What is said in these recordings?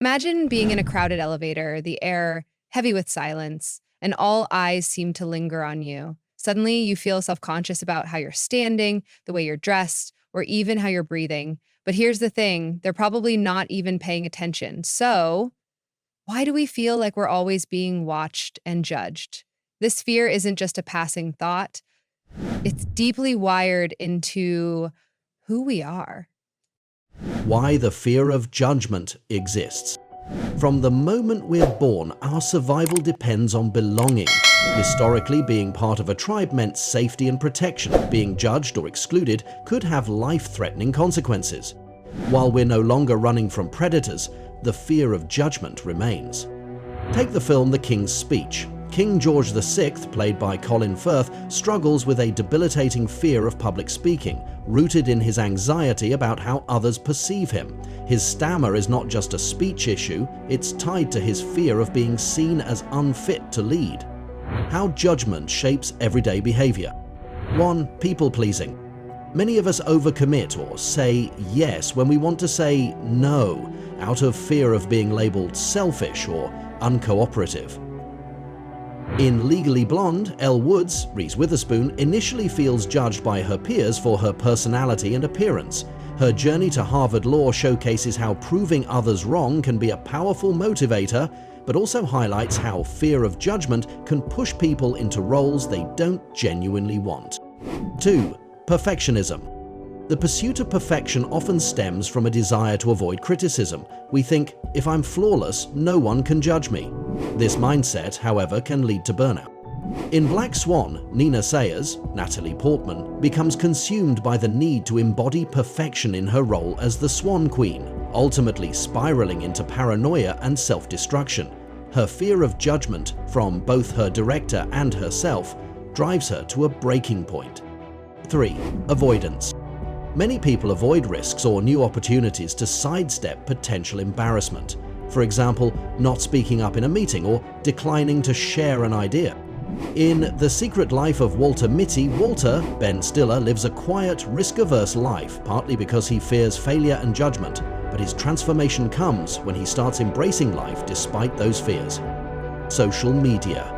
Imagine being in a crowded elevator, the air heavy with silence, and all eyes seem to linger on you. Suddenly, you feel self conscious about how you're standing, the way you're dressed, or even how you're breathing. But here's the thing, they're probably not even paying attention. So, why do we feel like we're always being watched and judged? This fear isn't just a passing thought, it's deeply wired into who we are. Why the fear of judgment exists. From the moment we're born, our survival depends on belonging. Historically, being part of a tribe meant safety and protection. Being judged or excluded could have life-threatening consequences. While we're no longer running from predators, the fear of judgment remains. Take the film The King's Speech. King George VI, played by Colin Firth, struggles with a debilitating fear of public speaking, rooted in his anxiety about how others perceive him. His stammer is not just a speech issue, it's tied to his fear of being seen as unfit to lead. How judgment shapes everyday behavior. 1. People-pleasing. Many of us overcommit or say yes when we want to say no, out of fear of being labeled selfish or uncooperative. In Legally Blonde, Elle Woods, Reese Witherspoon, initially feels judged by her peers for her personality and appearance. Her journey to Harvard Law showcases how proving others wrong can be a powerful motivator, but also highlights how fear of judgment can push people into roles they don't genuinely want. 2. Perfectionism. The pursuit of perfection often stems from a desire to avoid criticism. We think, if I'm flawless, no one can judge me. This mindset, however, can lead to burnout. In Black Swan, Nina Sayers, Natalie Portman, becomes consumed by the need to embody perfection in her role as the Swan Queen, ultimately spiraling into paranoia and self-destruction. Her fear of judgment from both her director and herself drives her to a breaking point. 3. Avoidance. Many people avoid risks or new opportunities to sidestep potential embarrassment. For example, not speaking up in a meeting or declining to share an idea. In The Secret Life of Walter Mitty, Walter, Ben Stiller, lives a quiet, risk-averse life, partly because he fears failure and judgment, but his transformation comes when he starts embracing life despite those fears. Social media,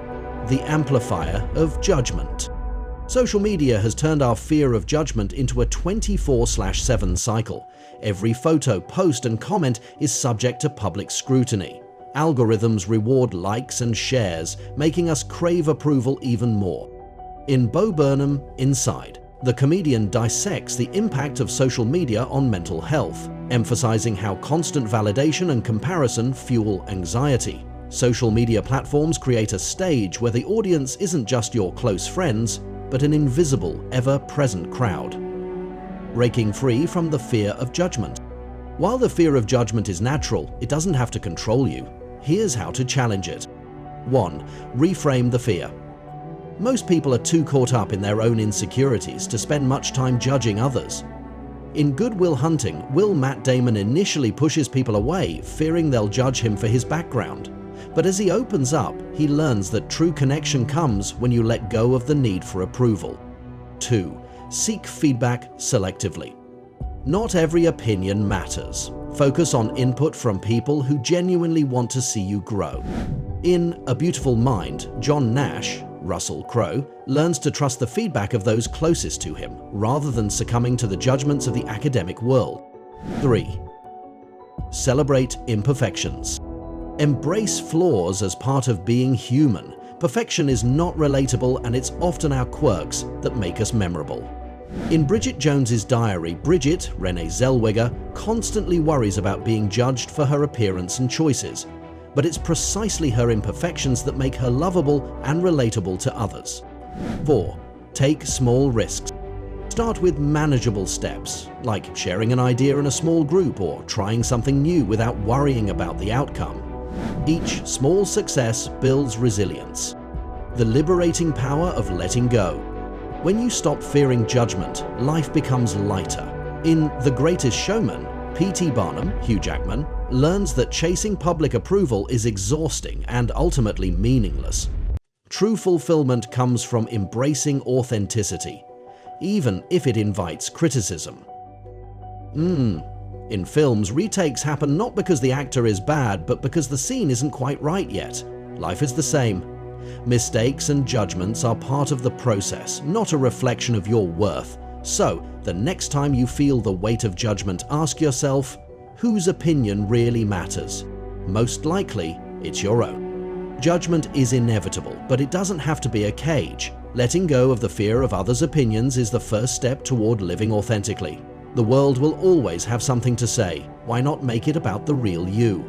the amplifier of judgment. Social media has turned our fear of judgment into a 24/7 cycle. Every photo, post, and comment is subject to public scrutiny. Algorithms reward likes and shares, making us crave approval even more. In Bo Burnham, Inside, the comedian dissects the impact of social media on mental health, emphasizing how constant validation and comparison fuel anxiety. Social media platforms create a stage where the audience isn't just your close friends, but an invisible, ever-present crowd. Breaking free from the fear of judgment. While the fear of judgment is natural, it doesn't have to control you. Here's how to challenge it. 1. Reframe the fear. Most people are too caught up in their own insecurities to spend much time judging others. In Good Will Hunting, Matt Damon initially pushes people away, fearing they'll judge him for his background. But as he opens up, he learns that true connection comes when you let go of the need for approval. 2. Seek feedback selectively. Not every opinion matters. Focus on input from people who genuinely want to see you grow. In A Beautiful Mind, John Nash, Russell Crowe, learns to trust the feedback of those closest to him, rather than succumbing to the judgments of the academic world. 3. Celebrate imperfections. Embrace flaws as part of being human. Perfection is not relatable, and it's often our quirks that make us memorable. In Bridget Jones's Diary, Bridget, Renee Zellweger, constantly worries about being judged for her appearance and choices. But it's precisely her imperfections that make her lovable and relatable to others. 4. Take small risks. Start with manageable steps, like sharing an idea in a small group or trying something new without worrying about the outcome. Each small success builds resilience. The liberating power of letting go. When you stop fearing judgment, life becomes lighter. In The Greatest Showman, P.T. Barnum, Hugh Jackman, learns that chasing public approval is exhausting and ultimately meaningless. True fulfillment comes from embracing authenticity, even if it invites criticism. In films, retakes happen not because the actor is bad, but because the scene isn't quite right yet. Life is the same. Mistakes and judgments are part of the process, not a reflection of your worth. So, the next time you feel the weight of judgment, ask yourself, whose opinion really matters? Most likely, it's your own. Judgment is inevitable, but it doesn't have to be a cage. Letting go of the fear of others' opinions is the first step toward living authentically. The world will always have something to say. Why not make it about the real you?